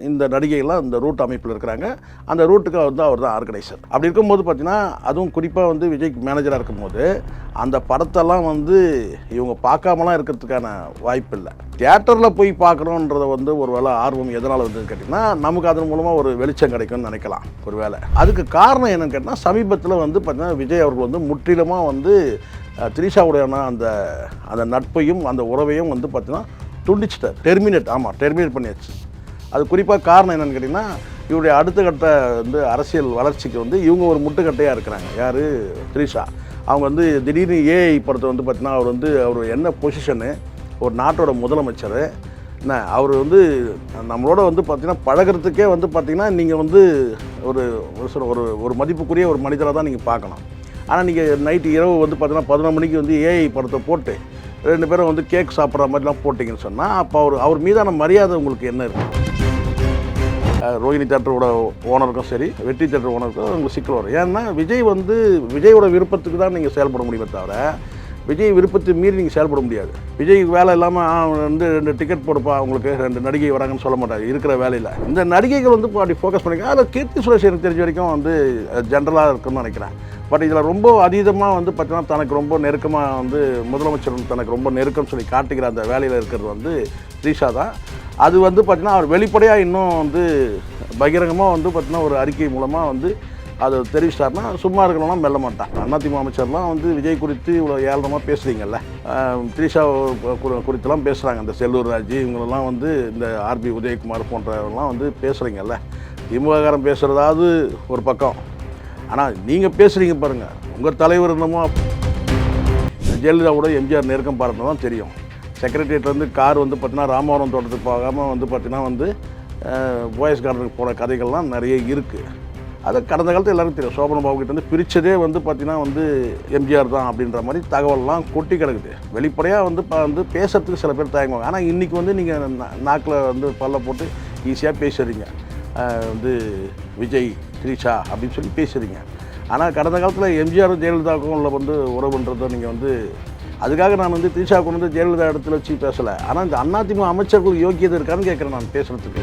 இந்த நடிகைகள்லாம் இந்த ரூட் அமைப்பில் இருக்கிறாங்க. அந்த ரூட்டுக்கு அவர் தான் ஆர்கனைசர். அப்படி இருக்கும்போது பார்த்தீங்கன்னா, அதுவும் குறிப்பாக விஜய்க்கு மேனேஜராக இருக்கும்போது அந்த படத்தெல்லாம் இவங்க பார்க்காமலாம் இருக்கிறதுக்கான வாய்ப்பு இல்லை. தியேட்டரில் போய் பார்க்கணுன்றத ஒரு வேளை ஆர்வம் எதனால் கேட்டிங்கன்னா, நமக்கு அதன் மூலமாக ஒரு வெளிச்சம் கிடைக்கும்னு நினைக்கலாம் ஒரு வேளை. அதுக்கு காரணம் என்னன்னு கேட்டால், சமீபத்தில் பார்த்தீங்கன்னா விஜய் அவர்கள் முற்றிலுமாக திரிஷாவுடையான அந்த நட்பையும் அந்த உறவையும் பார்த்தீங்கன்னா துண்டிச்சிட்டார். டெர்மினேட் பண்ணியாச்சு. அது குறிப்பாக காரணம் என்னென்னு கேட்டிங்கன்னா, இவருடைய அடுத்த கட்ட அரசியல் வளர்ச்சிக்கு இவங்க ஒரு முட்டுக்கட்டையாக இருக்கிறாங்க. யார்? திரிஷா. அவங்க திடீர்னு ஏஐ படத்தை பார்த்தீங்கன்னா, அவர் என்ன பொசிஷனு, ஒரு நாட்டோட முதலமைச்சர் என்ன, அவர் நம்மளோட பார்த்தீங்கன்னா பழகிறதுக்கே பார்த்தீங்கன்னா நீங்கள் ஒரு ஒரு மதிப்புக்குரிய ஒரு மனிதராக தான் நீங்கள் பார்க்கணும். ஆனால் நீங்கள் நைட்டு இரவு பார்த்தீங்கன்னா 11 மணிக்கு ஏஐ படத்தை போட்டு 2 பேரும் கேக் சாப்பிட்ற மாதிரிலாம் போட்டிங்கன்னு சொன்னால், அப்போ அவர் மீதான மரியாதை உங்களுக்கு என்ன இருக்கும்? ரோஹிணி தேட்டரோட ஓனருக்கும் சரி, வெற்றி தேட்டர் ஓனருக்கும் உங்களுக்கு சிக்கல் வரும். ஏன்னா விஜயோட விருப்பத்துக்கு தான் நீங்கள் செயல்பட முடியுமே தவிர, விஜய் விருப்பத்தை மீறி நீங்கள் செயல்பட முடியாது. விஜய் வேலை இல்லாமல் 2 டிக்கெட் போடுப்பா, உங்களுக்கு 2 நடிகை வராங்கன்னு சொல்ல மாட்டாங்க இருக்கிற வேலையில். இந்த நடிகைகள் அப்படி ஃபோக்கஸ் பண்ணிக்க. அதில் கீர்த்தி சுரேஷ் எனக்கு தெரிஞ்ச வரைக்கும் ஜென்ரலாக இருக்குன்னு நினைக்கிறேன். பட் இதில் ரொம்ப அதீதமாக பார்த்தீங்கன்னா தனக்கு ரொம்ப நெருக்கமாக முதலமைச்சர் தனக்கு ரொம்ப நெருக்கம் சொல்லி காட்டுகிற அந்த வேலையில் இருக்கிறது திரிஷா தான். அது பார்த்தீங்கன்னா அவர் வெளிப்படையாக இன்னும் பகிரங்கமாக பார்த்தீங்கன்னா ஒரு அறிக்கை மூலமாக அதை தெரிவிச்சிட்டாருன்னா, சும்மா இருக்கணும்னா மெல்ல மாட்டான். அதிமுக அமைச்சர்லாம் விஜய் குறித்து இவ்வளோ ஏளனமாக பேசுகிறீங்கல்ல, திரிஷா குறித்துலாம் பேசுகிறாங்க. இந்த செல்லூர் ராஜ் இவங்களெல்லாம் இந்த ஆர்பி உதயகுமார் போன்றவங்களாம் பேசுகிறீங்கல்ல. திமுககாரன் பேசுகிறதாவது ஒரு பக்கம், ஆனால் நீங்கள் பேசுகிறீங்க பாருங்கள். உங்கள் தலைவர் என்னமோ ஜெயலலிதாவோட எம்ஜிஆர் நெருக்கம் பாருன்னு தான் தெரியும். செக்ரட்டரியேட்லேருந்து கார் பார்த்தீங்கன்னா ராமவரம் தோட்டத்துக்கு போகாமல் பார்த்தீங்கன்னா பாய்ஸ் கார்டனுக்கு போன கதைகள்லாம் நிறைய இருக்குது. அதை கடந்த காலத்தில் எல்லாருக்கும் தெரியும். சோபன பாபுக்கிட்ட பிரித்ததே பார்த்தீங்கன்னா எம்ஜிஆர் தான் அப்படின்ற மாதிரி தகவல்லாம் கொட்டி கிடக்குது. வெளிப்படையாக பேசுறதுக்கு சில பேர் தயங்குவாங்க. ஆனால் இன்றைக்கி நீங்கள் நாக்கில் பல்ல போட்டு ஈஸியாக பேசுகிறீங்க. விஜய் திரிஷா அப்படின்னு சொல்லி பேசுகிறீங்க. ஆனால் கடந்த காலத்தில் எம்ஜிஆர் ஜெயலலிதாவுக்கும் உள்ள உறவுன்றதை நீங்கள் அதுக்காக நான் திரிஷா கொண்டு ஜெயலலிதா இடத்துல வச்சு பேசலை. ஆனால் இந்த அதிமுக அமைச்சர்களுக்கு யோக்கியதை இருக்கான்னு கேட்குறேன் நான் பேசுகிறதுக்கு.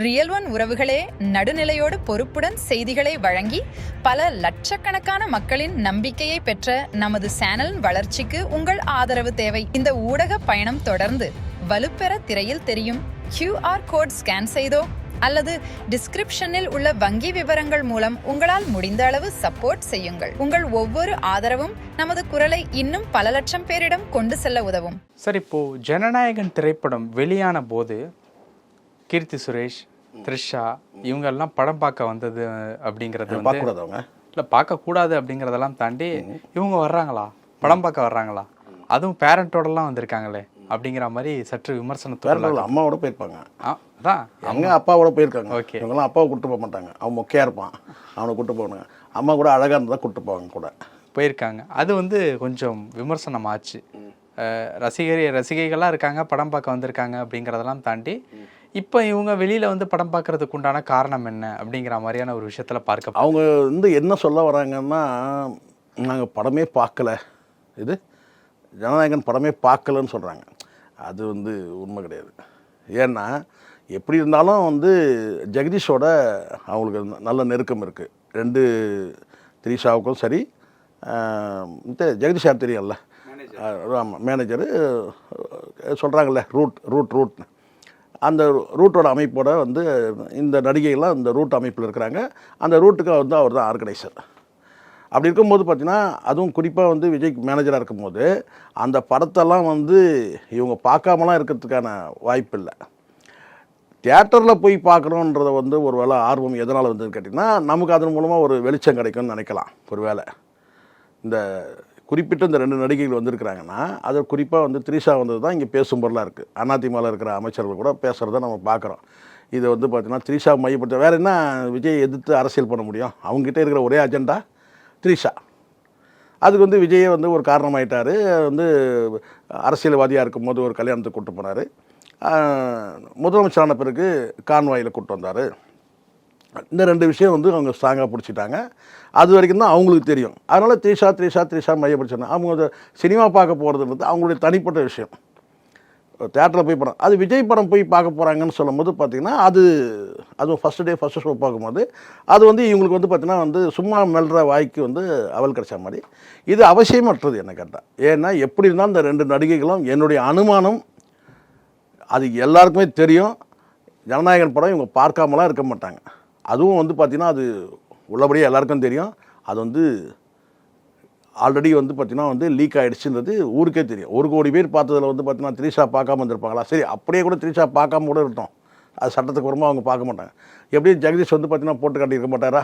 ரியல் ஒன் உறவுகளே, நடுநிலையோடு பொறுப்புடன் செய்திகளை வழங்கி பல லட்சக்கணக்கான மக்களின் நம்பிக்கையை பெற்ற நமது சேனலின் வளர்ச்சிக்கு உங்கள் ஆதரவு தேவை. இந்த ஊடக பயணம் தொடர்ந்து வலுப்பெற திரையில் தெரியும் QR கோட் ஸ்கேன் செய்தோ அல்லது டிஸ்கிரிப்ஷனில் உள்ள வங்கி விவரங்கள் மூலம் உங்களால் முடிந்த அளவு சப்போர்ட் செய்யுங்கள். உங்கள் ஒவ்வொரு ஆதரவும் நமது குரலை இன்னும் பல லட்சம் பேரிடம் கொண்டு செல்ல உதவும். சார், இப்போ ஜனநாயகன் திரைப்படம் வெளியான போது கீர்த்தி சுரேஷ், த்ரிஷா இவங்கெல்லாம் படம் பார்க்க வந்தது அப்படிங்கிறது இல்லை பார்க்கக்கூடாது அப்படிங்கிறதெல்லாம் தாண்டி இவங்க வர்றாங்களா, படம் பார்க்க வர்றாங்களா, அதுவும் பேரண்டோடலாம் வந்திருக்காங்களே அப்படிங்கிற மாதிரி சற்று விமர்சனத்தோட. அம்மாவோட போயிருப்பாங்க. அதான் அவங்க அப்பாவோட போயிருக்காங்க. ஓகே, இவங்கெல்லாம் அப்பாவை கூப்பிட்டு போக மாட்டாங்க. அவன் மொக்கையாக இருப்பான், அவனை கூப்பிட்டு போகணுங்க. அம்மா கூட அழகாக இருந்தால் கூப்பிட்டு போவாங்க கூட போயிருக்காங்க. அது கொஞ்சம் விமர்சனம் ஆச்சு. ரசிகைகளாக இருக்காங்க, படம் பார்க்க வந்திருக்காங்க அப்படிங்கிறதெல்லாம் தாண்டி இப்போ இவங்க வெளியில் படம் பார்க்கறதுக்கு உண்டான காரணம் என்ன அப்படிங்கிற மாதிரியான ஒரு விஷயத்தில் பார்க்க அவங்க என்ன சொல்ல வராங்கன்னா, நாங்கள் படமே பார்க்கல, இது ஜனநாயகன் படமே பார்க்கலன்னு சொல்கிறாங்க. அது உண்மை கிடையாது. ஏன்னா எப்படி இருந்தாலும் ஜெகதீஷோட அவங்களுக்கு நல்ல நெருக்கம் இருக்குது. 2 திரிஷாவுக்கும் சரி, ஜெகதீஷ் யார் தெரியும்ல, ஆமாம் மேனேஜரு சொல்கிறாங்கல்ல, ரூட் அந்த ரூட்டோட அமைப்போட இந்த நடிகைகள்லாம் இந்த ரூட் அமைப்பில் இருக்கிறாங்க. அந்த ரூட்டுக்கு அவர் தான் ஆர்கனைசர். அப்படி இருக்கும்போது பார்த்தீங்கன்னா, அதுவும் குறிப்பாக விஜய்க்கு மேனேஜராக இருக்கும்போது அந்த படத்தெல்லாம் இவங்க பார்க்காமலாம் இருக்கிறதுக்கான வாய்ப்பு இல்லை. தியேட்டரில் போய் பார்க்கணுன்றத ஒரு வேளை ஆர்வம் எதனால் கேட்டிங்கன்னா, நமக்கு அதன் மூலமாக ஒரு வெளிச்சம் கிடைக்கும்னு நினைக்கலாம் ஒரு வேளை. இந்த குறிப்பிட்ட இந்த 2 நடிகைகள் வந்திருக்கிறாங்கன்னா, அதை குறிப்பாக திரிஷா தான் இங்கே பேசும் பொருளாக இருக்குது. அதிமுகவில் இருக்கிற அமைச்சர்கள் கூட பேசுகிறத நம்ம பார்க்குறோம். இதை பார்த்தீங்கன்னா திரிஷா மையப்படுத்த வேறு என்ன விஜய் எதிர்த்து அரசியல் பண்ண முடியும்? அவங்ககிட்ட இருக்கிற ஒரே அஜெண்டா திரிஷா. அதுக்கு விஜயே ஒரு காரணமாயிட்டார். அரசியல்வாதியாக இருக்கும்போது ஒரு கல்யாணத்துக்கு கூப்பிட்டு போனார். முதலமைச்சரான பிறகு கான்வாயில் கூப்பிட்டு வந்தார். இந்த 2 விஷயம் வந்து அவங்க ஸ்ட்ராங்காக பிடிச்சிட்டாங்க. அது வரைக்கும் தான் அவங்களுக்கு தெரியும். அதனால் த்ரிஷா மையப்படுத்தினாங்க. அவங்க சினிமா பார்க்க போகிறதுன்றது அவங்களுடைய தனிப்பட்ட விஷயம். தேட்டரில் போய் படம் அது விஜய் படம் போய் பார்க்க போகிறாங்கன்னு சொல்லும்போது பார்த்திங்கன்னா அதுவும் ஃபஸ்ட்டு ஷோ பார்க்கும்போது அது வந்து இவங்களுக்கு வந்து பார்த்திங்கன்னா வந்து சும்மா மெல்ற வாய்க்கு வந்து அவல் கிடைச்ச மாதிரி. இது அவசியமற்றது என்ன கேட்டால். ஏன்னா எப்படி இருந்தாலும் இந்த 2 நடிகைகளும் என்னுடைய அனுமானம் அது எல்லாருக்குமே தெரியும். ஜனநாயகன் படம் இவங்க பார்க்காமலாம் இருக்க மாட்டாங்க. அதுவும் வந்து பார்த்திங்கன்னா அது உள்ளபடியே எல்லாருக்கும் தெரியும். அது வந்து ஆல்ரெடி வந்து பார்த்திங்கன்னா வந்து லீக் ஆகிடுச்சுன்றது ஊருக்கே தெரியும். 1 கோடி பேர் பார்த்ததில் வந்து பார்த்திங்கன்னா த்ரிஷா பார்க்காம இருந்திருப்பாங்களா? சரி, அப்படியே கூட த்ரிஷா பார்க்காம கூட இருக்கட்டும். அது சட்டத்துக்கு வருமா அவங்க பார்க்க மாட்டாங்க. எப்படி ஜெகதீஷ் வந்து பார்த்திங்கன்னா போட்டு காட்டியிருக்க மாட்டாரா?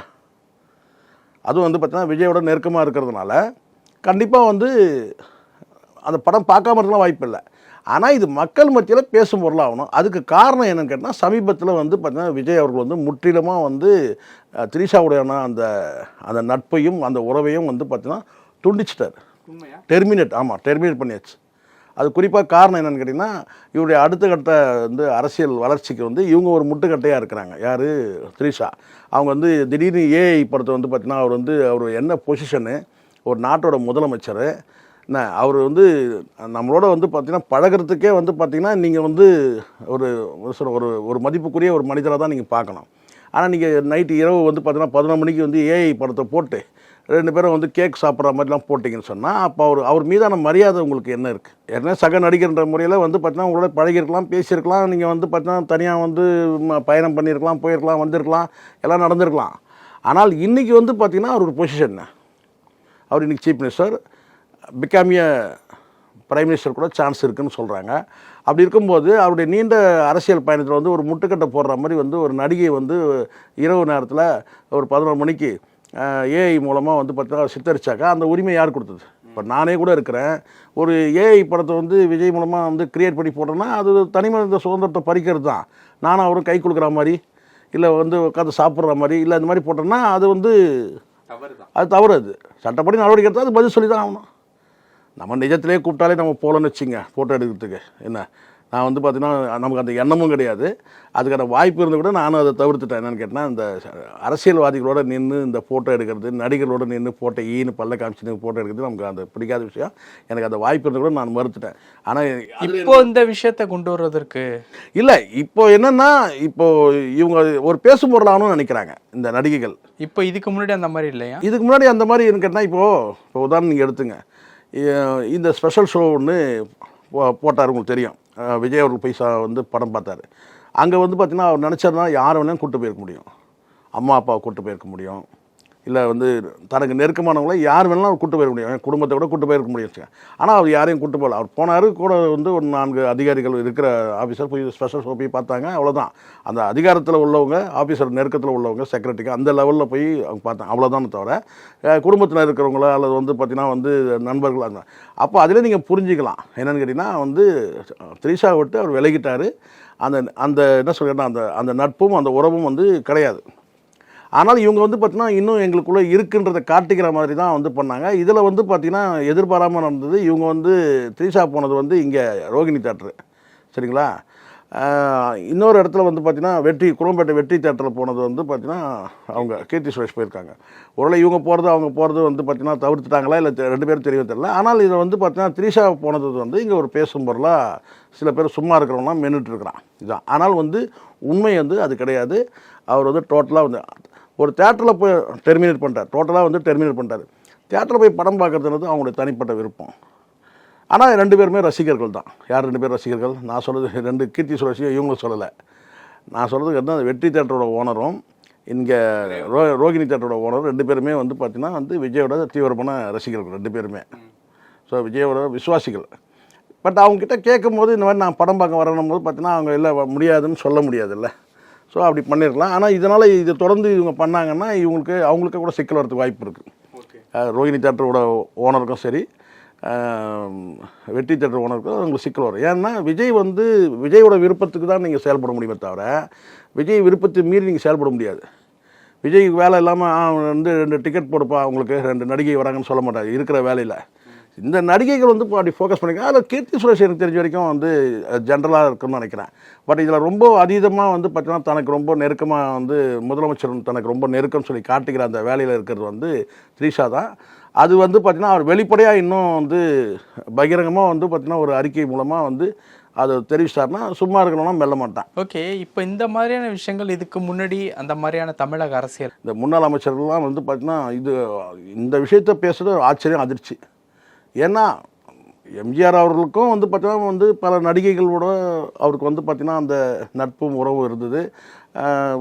அதுவும் வந்து பார்த்திங்கன்னா விஜயோட நெருக்கமாக இருக்கிறதுனால கண்டிப்பாக வந்து அந்த படம் பார்க்காம இருக்கலாம் வாய்ப்பு இல்லை. ஆனால் இது மக்கள் மத்தியில் பேசும் பொருளாகணும். அதுக்கு காரணம் என்னென்னு கேட்டால் சமீபத்தில் வந்து பார்த்திங்கன்னா விஜய் அவர்கள் வந்து முற்றிலுமாக வந்து த்ரிஷாவுடையான அந்த நட்பையும் அந்த உறவையும் வந்து பார்த்திங்கன்னா துண்டிச்சிட்டார். டெர்மினேட் பண்ணியாச்சு. அது குறிப்பாக காரணம் என்னென்னு கேட்டிங்கன்னா இவருடைய அடுத்த கட்ட வந்து அரசியல் வளர்ச்சிக்கு வந்து இவங்க ஒரு முட்டுக்கட்டையாக இருக்கிறாங்க. யார்? த்ரிஷா. அவங்க வந்து திடீர்னு ஏஐ படத்தை வந்து பார்த்திங்கன்னா அவர் என்ன பொசிஷனு, ஒரு நாட்டோட முதலமைச்சர் என்ன, அவர் வந்து நம்மளோட வந்து பார்த்திங்கன்னா பழகிறதுக்கே வந்து பார்த்திங்கன்னா நீங்கள் வந்து ஒரு மதிப்புக்குரிய ஒரு மனிதராக தான் நீங்கள் பார்க்கணும். ஆனால் நீங்கள் நைட்டு இரவு வந்து பார்த்திங்கன்னா 11 மணிக்கு வந்து ஏஐ படத்தை போட்டு 2 பேரும் வந்து கேக் சாப்பிட்ற மாதிரிலாம் போட்டிங்கன்னு சொன்னால் அப்போ அவர் மீதான மரியாதை உங்களுக்கு என்ன இருக்குது? ஏன்னா சக நடிகர்ன்ற முறையில் வந்து பார்த்தீங்கன்னா உங்களோட பழகிருக்கலாம், பேசியிருக்கலாம், நீங்கள் வந்து பார்த்தீங்கன்னா தனியாக வந்து பயணம் பண்ணியிருக்கலாம், போயிருக்கலாம், வந்திருக்கலாம், எல்லாம் நடந்திருக்கலாம். ஆனால் இன்றைக்கி வந்து பார்த்திங்கன்னா அவர் ஒரு பொசிஷன். அவர் இன்றைக்கி சீஃப் மினிஸ்டர், பிகாமிய பிரைம் மினிஸ்டர் கூட சான்ஸ் இருக்குதுன்னு சொல்கிறாங்க. அப்படி இருக்கும்போது அவருடைய நீண்ட அரசியல் பயணத்தில் வந்து ஒரு முட்டுக்கட்டை போடுற மாதிரி வந்து ஒரு நடிகை வந்து இரவு நேரத்தில் ஒரு 11 மணிக்கு ஏஐ மூலமாக வந்து பார்த்தீங்கன்னா சித்தரிச்சாக்கா அந்த உரிமை யார் கொடுத்தது? இப்போ நானே கூட இருக்கிறேன், ஒரு ஏஐ படத்தை வந்து விஜய் மூலமாக வந்து கிரியேட் பண்ணி போட்டோன்னா அது தனிமனித சுதந்திரத்தை பறிக்கிறது தான். நானும் அவரும் கை கொடுக்குற மாதிரி இல்லை வந்து உட்காந்து சாப்பிட்ற மாதிரி இல்லை இந்த மாதிரி போட்டோன்னா அது வந்து அது தவறு. அது சட்டப்படி நடவடிக்கை எடுத்தால் அது பதில் சொல்லி தான் ஆகணும். நம்ம நிஜத்திலே கூப்பிட்டாலே நம்ம போகலன்னு வச்சுங்க ஃபோட்டோ எடுக்கிறதுக்கு. என்ன, நான் வந்து பார்த்தீங்கன்னா நமக்கு அந்த எண்ணமும் கிடையாது, அதுக்கான வாய்ப்பு இருந்து கூட நானும் அதை தவிர்த்துட்டேன். என்னென்னு கேட்டால் இந்த அரசியல்வாதிகளோட நின்று இந்த ஃபோட்டோ எடுக்கிறது, நடிகர்களோட நின்று ஃபோட்டோ ஈன்னு பல்ல காமிச்சு ஃபோட்டோ எடுக்கிறது நமக்கு அந்த பிடிக்காத விஷயம். எனக்கு அந்த வாய்ப்பு இருந்து கூட நான் மறுத்துட்டேன். ஆனால் இப்போ இந்த விஷயத்தை கொண்டு வருவதற்கு இல்லை, இப்போ என்னென்னா இப்போ இவங்க ஒரு பேசும் பொருளாகணும்னு நினைக்கிறாங்க இந்த நடிகைகள். இப்போ இதுக்கு முன்னாடி அந்த மாதிரி இல்லையா? இதுக்கு முன்னாடி அந்த மாதிரி கேட்டால் இப்போ உதாரணம் நீங்கள் எடுத்துங்க, இந்த ஸ்பெஷல் ஷோ ஒன்று போட்டார், உங்களுக்கு தெரியும். விஜய் அவர்கள் போய் வந்து படம் பார்த்தார். அங்கே வந்து பார்த்திங்கன்னா அவர் நினச்சாருன்னா யாரை வேணாலும் கூப்பிட்டு போயிருக்க முடியும். அம்மா அப்பாவை கூப்பிட்டு போயிருக்க முடியும், இல்லை வந்து தனக்கு நெருக்கமானவங்கள யார் வேணாலும் அவர் கூப்பிட்டு போயிருக்க முடியும், குடும்பத்தை கூட கூப்பிட்டு போயிருக்க முடியும். ஆனால் அவர் யாரையும் கூப்பிட்டு போகல. அவர் போனார், கூட வந்து ஒரு 4 அதிகாரிகள் இருக்கிற ஆஃபீஸர் போய் ஸ்பெஷல் ஷோ போய் பார்த்தாங்க, அவ்வளோதான். அந்த அதிகாரத்தில் உள்ளவங்க, ஆஃபீஸர் நெருக்கத்தில் உள்ளவங்க, செக்ரட்டரிக்கு அந்த லெவலில் போய் அவங்க பார்த்தாங்க, அவ்வளோதான். தவிர குடும்பத்தில் இருக்கிறவங்கள அல்லது வந்து பார்த்திங்கன்னா வந்து நண்பர்கள் அந்த அப்போ அதில் நீங்கள் புரிஞ்சிக்கலாம். என்னென்னு கேட்டிங்கன்னா வந்து த்ரிஷா விட்டு அவர் விலகிட்டார். அந்த என்ன சொல்கிறேன்னா அந்த நட்பும் அந்த உறவும் வந்து கிடையாது. ஆனால் இவங்க வந்து பார்த்திங்கன்னா இன்னும் எங்களுக்குள்ளே இருக்குன்றதை காட்டிக்கிற மாதிரி தான் வந்து பண்ணாங்க. இதில் வந்து பார்த்திங்கன்னா எதிர்பாராமல் நடந்தது. இவங்க வந்து த்ரிஷா போனது வந்து இங்கே ரோகிணி தேட்டரு, சரிங்களா? இன்னொரு இடத்துல வந்து பார்த்திங்கன்னா குளம்பேட்டை வெற்றி தேட்டரில் போனது வந்து பார்த்திங்கன்னா அவங்க கீர்த்தி சுரேஷ் போயிருக்காங்க. ஒருவேளை இவங்க போகிறது அவங்க போகிறது வந்து பார்த்திங்கன்னா தவிர்த்துட்டாங்களா இல்லை 2 பேரும் தெரியவே தெரியல. ஆனால் இதை வந்து பார்த்திங்கன்னா த்ரிஷா போனது வந்து இங்கே ஒரு பேசும் பொருளாக சில பேர் சும்மா இருக்கிறவங்களாம் மென்னுட்டு இருக்கிறான் இதுதான். ஆனால் வந்து உண்மை வந்து அது கிடையாது. அவர் வந்து டோட்டலாக வந்து ஒரு தேட்டரில் போய் டெர்மினேட் பண்ணிட்டார், டோட்டலாக வந்து டெர்மினேட் பண்ணிட்டார். தேட்டரில் போய் படம் பார்க்குறதுன்றது அவங்களுடைய தனிப்பட்ட விருப்பம். ஆனால் 2 பேருமே ரசிகர்கள் தான். யார் 2 பேர் ரசிகர்கள்? நான் சொல்கிறது 2 கீர்த்தி சுரேஷையும் இவங்களும் சொல்லலை. நான் சொல்கிறதுக்கு வந்து அந்த வெற்றி தேட்டரோட ஓனரும் இங்கே ரோகிணி தேட்டரோட ஓனரும் 2 பேருமே வந்து பார்த்திங்கன்னா வந்து விஜயோட தீவிரமான ரசிகர்கள் 2 பேருமே. ஸோ விஜயோட விசுவாசிகள். பட் அவங்கக்கிட்ட கேட்கும் போது இந்த மாதிரி நான் படம் பார்க்க வரணும் போது பார்த்தீங்கன்னா அவங்க இல்லை முடியாதுன்னு சொல்ல முடியாதுல்ல. ஸோ அப்படி பண்ணியிருக்கலாம். ஆனால் இதனால் இது தொடர்ந்து இவங்க பண்ணாங்கன்னா அவங்களுக்கு கூட சிக்கல் வரதுக்கு வாய்ப்பு இருக்குது. ரோகிணி தேட்டரோட ஓனருக்கும் சரி, வெற்றி தேட்டர் ஓனருக்கும் அவங்களுக்கு சிக்கல் வரும். ஏன்னா விஜயோட விருப்பத்துக்கு தான் நீங்கள் செயல்பட முடியுமே தவிர விஜய் விருப்பத்தை மீறி நீங்கள் செயல்பட முடியாது. விஜய்க்கு வேலை இல்லாமல் வந்து 2 டிக்கெட் போடுப்பா அவங்களுக்கு 2 நடிகை வராங்கன்னு சொல்ல மாட்டார் இருக்கிற வேலையில். இந்த நடிகைகள் வந்து இப்போ அப்படி ஃபோக்கஸ் பண்ணிக்கலாம். அதில் கீர்த்தி சுரேஷ் எனக்கு தெரிஞ்ச வரைக்கும் வந்து ஜென்ரலாக இருக்குன்னு நினைக்கிறேன். பட் இதில் ரொம்ப அதீதமாக வந்து பார்த்தீங்கன்னா தனக்கு ரொம்ப நெருக்கமாக வந்து முதலமைச்சர் தனக்கு ரொம்ப நெருக்கம் சொல்லி காட்டுகிற அந்த வேலையில் இருக்கிறது வந்து த்ரிஷா தான். அது வந்து பார்த்தீங்கன்னா அவர் வெளிப்படையாக இன்னும் வந்து பகிரங்கமாக வந்து பார்த்தீங்கன்னா ஒரு அறிக்கை மூலமாக வந்து அதை தெரிவிச்சிட்டாருன்னா சும்மா இருக்கணும்னா மெல்ல மாட்டான். ஓகே, இப்போ இந்த மாதிரியான விஷயங்கள் இதுக்கு முன்னாடி அந்த மாதிரியான தமிழக அரசியல் இந்த முன்னாள் அமைச்சர்கள்லாம் வந்து பார்த்தீங்கன்னா இந்த விஷயத்த பேசுகிறது ஆச்சரியம், அதிர்ச்சி. ஏன்னா எம்ஜிஆர் அவர்களுக்கும் வந்து பார்த்தீங்கன்னா வந்து பல நடிகைகளோட அவருக்கு வந்து பார்த்திங்கன்னா அந்த நட்பும் உறவும் இருந்தது.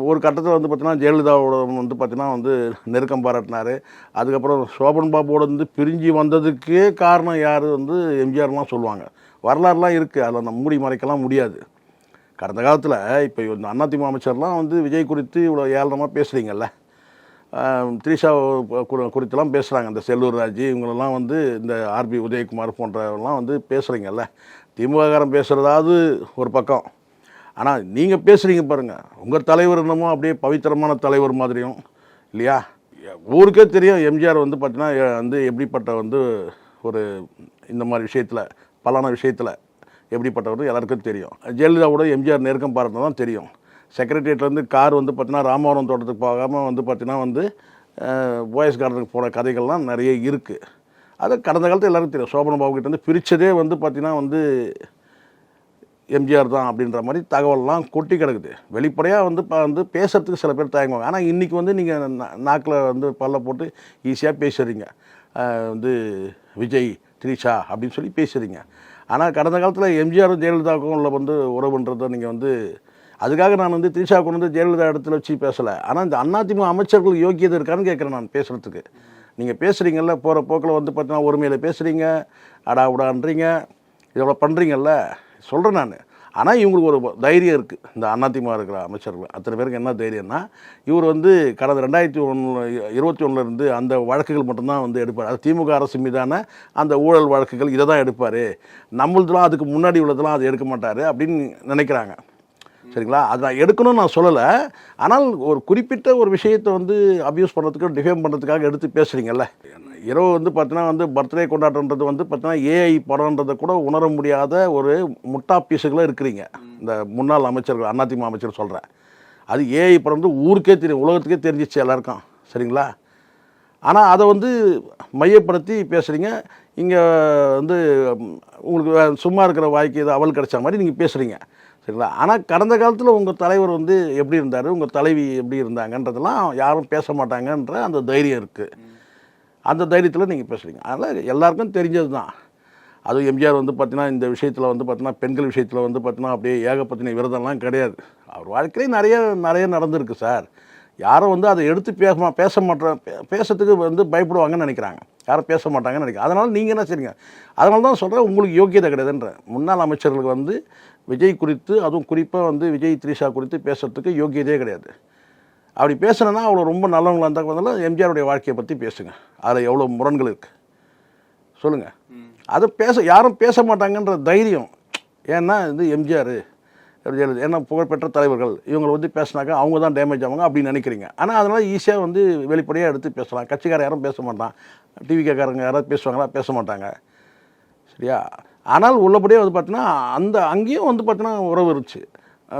ஒரு கட்டத்தில் வந்து பார்த்திங்கன்னா ஜெயலலிதாவோட வந்து பார்த்திங்கன்னா வந்து நெருக்கம் பாராட்டினார். அதுக்கப்புறம் சோபன் பாபுவோட வந்து பிரிஞ்சு வந்ததுக்கே காரணம் யார் வந்து எம்ஜிஆர்லாம் சொல்லுவாங்க. வரலாறுலாம் இருக்குது, அதில் நம்ம மூடி மறைக்கலாம் முடியாது. கடந்த காலத்தில் இப்போ இந்த அதிமுக அமைச்சர்லாம் வந்து விஜய் குறித்து இவ்வளோ ஏளனமாக பேசுகிறீங்கல்ல, த்ரிஷா குறித்தெல்லாம் பேசுகிறாங்க. இந்த செல்லூர் ராஜ் இவங்களெல்லாம் வந்து இந்த ஆர்பி உதயகுமார் போன்றவங்களாம் வந்து பேசுகிறீங்கல்ல. திமுககாரன் பேசுகிறதாவது ஒரு பக்கம், ஆனால் நீங்கள் பேசுகிறீங்க பாருங்கள், உங்கள் தலைவர் என்னமோ அப்படியே பவித்திரமான தலைவர் மாதிரியும் இல்லையா. ஊருக்கே தெரியும் எம்ஜிஆர் வந்து பார்த்தீங்கன்னா வந்து எப்படிப்பட்ட வந்து ஒரு இந்த மாதிரி விஷயத்தில் பலான விஷயத்தில் எப்படிப்பட்டவர் எல்லாருக்கும் தெரியும். ஜெயலலிதாவோட எம்ஜிஆர் நெருக்கம் பாராட்டினா தான் தெரியும். செக்ரட்டரியேட்லேருந்து கார் வந்து பார்த்தீங்கன்னா ராமவரம் தோட்டத்துக்கு போகாமல் வந்து பார்த்தீங்கன்னா வந்து போயஸ் கார்டனுக்கு போன கதைகள்லாம் நிறைய இருக்குது. அது கடந்த காலத்தில் எல்லாருக்கும் தெரியும். சோபன பாபுக்கிட்ட வந்து பிரித்ததே வந்து பார்த்திங்கன்னா வந்து எம்ஜிஆர் தான் அப்படின்ற மாதிரி தகவல்லாம் கொட்டி கிடக்குது. வெளிப்படையாக வந்து பேசுகிறதுக்கு சில பேர் தயங்குவாங்க. ஆனால் இன்றைக்கி வந்து நீங்கள் நாக்கில் வந்து பல்ல போட்டு ஈஸியாக பேசுகிறீங்க, வந்து விஜய் த்ரிஷா அப்படின்னு சொல்லி பேசுகிறீங்க. ஆனால் கடந்த காலத்தில் எம்ஜிஆரும் ஜெயலலிதாவுக்கும் உள்ள வந்து உறவுன்றதை நீங்கள் வந்து அதுக்காக நான் வந்து த்ரிஷா கொண்டு வந்து ஜெயலலிதா இடத்துல வச்சு பேசலை. ஆனால் இந்த அதிமுக அமைச்சர்கள் யோக்கியது இருக்கான்னு கேட்குறேன் நான் பேசுகிறதுக்கு. நீங்கள் பேசுகிறீங்கல்ல, போகிற போக்கில் வந்து பார்த்தீங்கன்னா ஒருமையில் பேசுகிறீங்க, அடா உடான்றீங்க, இதோட பண்ணுறீங்கல்ல, சொல்கிறேன் நான். ஆனால் இவங்களுக்கு ஒரு தைரியம் இருக்குது. இந்த அதிமுக இருக்கிற அமைச்சர்கள் அத்தனை பேருக்கு என்ன தைரியம்னா, இவர் வந்து கடந்த 2021 அந்த வழக்குகள் மட்டும்தான் வந்து எடுப்பார். அது திமுக அரசு மீதான அந்த ஊழல் வழக்குகள் இதை தான் எடுப்பார். நம்மளதுலாம் அதுக்கு முன்னாடி உள்ளதெல்லாம் அது எடுக்க மாட்டார் அப்படின்னு நினைக்கிறாங்க. சரிங்களா? அது நான் எடுக்கணும்னு நான் சொல்லலை. ஆனால் ஒரு குறிப்பிட்ட ஒரு விஷயத்தை வந்து அப்யூஸ் பண்ணுறதுக்கு டிஃபேம் பண்ணுறதுக்காக எடுத்து பேசுகிறீங்கல்ல. இரவு வந்து பார்த்தீங்கன்னா வந்து பர்த்டே கொண்டாட்டன்றது வந்து பார்த்தீங்கன்னா ஏஐ படம்ன்றதை கூட உணர முடியாத ஒரு முட்டா பீஸுகளும் இருக்கிறீங்க. இந்த முன்னாள் அமைச்சர்கள் அதிமுக அமைச்சர் சொல்கிறேன். அது ஏஐ படம் வந்து ஊருக்கே தெரியும், உலகத்துக்கே தெரிஞ்சிச்சு எல்லாருக்கும். சரிங்களா? ஆனால் அதை வந்து மையப்படுத்தி பேசுகிறீங்க. இங்கே வந்து உங்களுக்கு சும்மா இருக்கிற வாய்க்கு ஏதோ அவள் கிடைச்ச மாதிரி நீங்கள் பேசுகிறீங்க. சரிங்களா? ஆனால் கடந்த காலத்தில் உங்கள் தலைவர் வந்து எப்படி இருந்தார், உங்கள் தலைவி எப்படி இருந்தாங்கன்றதெல்லாம் யாரும் பேச மாட்டாங்கன்ற அந்த தைரியம் இருக்குது. அந்த தைரியத்தில் நீங்கள் பேசுகிறீங்க. அதனால் எல்லாருக்கும் தெரிஞ்சது தான். அதுவும் எம்ஜிஆர் வந்து பார்த்தீங்கன்னா இந்த விஷயத்தில் வந்து பார்த்தீங்கன்னா பெண்கள் விஷயத்தில் வந்து பார்த்தீங்கன்னா அப்படியே ஏகப்பத்தின விரதம்லாம் கிடையாது. அவர் வாழ்க்கையிலே நிறைய நடந்திருக்கு சார். யாரும் வந்து அதை எடுத்து பேசுறதுக்கு வந்து பயப்படுவாங்கன்னு நினைக்கிறாங்க. யாரும் பேச மாட்டாங்கன்னு நினைக்கிறேன். அதனால் நீங்கள் என்ன செய்றீங்க? அதனால தான் சொல்கிறேன், உங்களுக்கு யோக்கியதை கிடையாதுன்ற. முன்னாள் அமைச்சர்களுக்கு வந்து விஜய் குறித்து, அதுவும் குறிப்பாக வந்து விஜய் த்ரிஷா குறித்து பேசுகிறதுக்கு யோக்கியதே கிடையாது. அப்படி பேசுனா அவ்வளோ ரொம்ப நல்லவங்களாக இருந்தால் வந்தாலும் எம்ஜிஆருடைய வாழ்க்கையை பற்றி பேசுங்க. அதில் எவ்வளோ முரண்கள் இருக்குது சொல்லுங்கள். அதை யாரும் பேச மாட்டாங்கன்ற தைரியம். ஏன்னா இது எம்ஜிஆர் ஏன்னா புகழ்பெற்ற தலைவர்கள் இவங்களை வந்து பேசினாக்கா அவங்க தான் டேமேஜ் ஆவாங்க அப்படின்னு நினைக்கிறீங்க. ஆனால் அதனால் ஈஸியாக வந்து வெளிப்படையாக எடுத்து பேசலாம். கட்சிக்காரர் யாரும் பேச மாட்டான், டிவிக்காரங்க யாராவது பேசுவாங்களா? பேச மாட்டாங்க. சரியா? ஆனால் உள்ளபடியே வந்து பார்த்தீங்கன்னா அங்கேயும் வந்து பார்த்தீங்கன்னா உறவு இருந்துச்சு.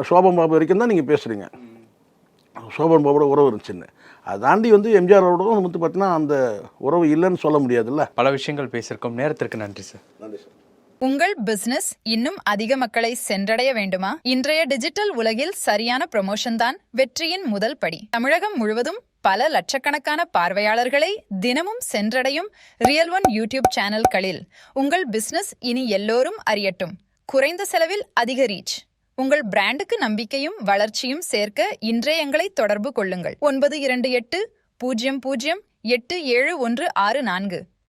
சோபன் பாபு வரைக்கும் தான் நீங்கள் பேசுகிறீங்க. சோபன் பாபோட உறவு இருந்துச்சுன்னு. அதை தாண்டி வந்து எம்ஜிஆரோட வந்து பார்த்தீங்கன்னா அந்த உறவு இல்லைன்னு சொல்ல முடியாதுல்ல. பல விஷயங்கள் பேசியிருக்கோம். நேரத்திற்கு நன்றி சார். நன்றி சார். உங்கள் பிசினஸ் இன்னும் அதிக மக்களை சென்றடைய வேண்டுமா? இன்றைய டிஜிட்டல் உலகில் சரியான ப்ரமோஷன் தான் வெற்றியின் முதல் படி. தமிழகம் முழுவதும் பல லட்சக்கணக்கான பார்வையாளர்களை தினமும் சென்றடையும் ரியல் ஒன் யூடியூப் சேனல்களில் உங்கள் பிசினஸ் இனி எல்லோரும் அறியட்டும். குறைந்த செலவில் அதிக ரீச். உங்கள் பிராண்டுக்கு நம்பிக்கையும் வளர்ச்சியும் சேர்க்க இன்றே எங்களை தொடர்பு கொள்ளுங்கள். 9280087164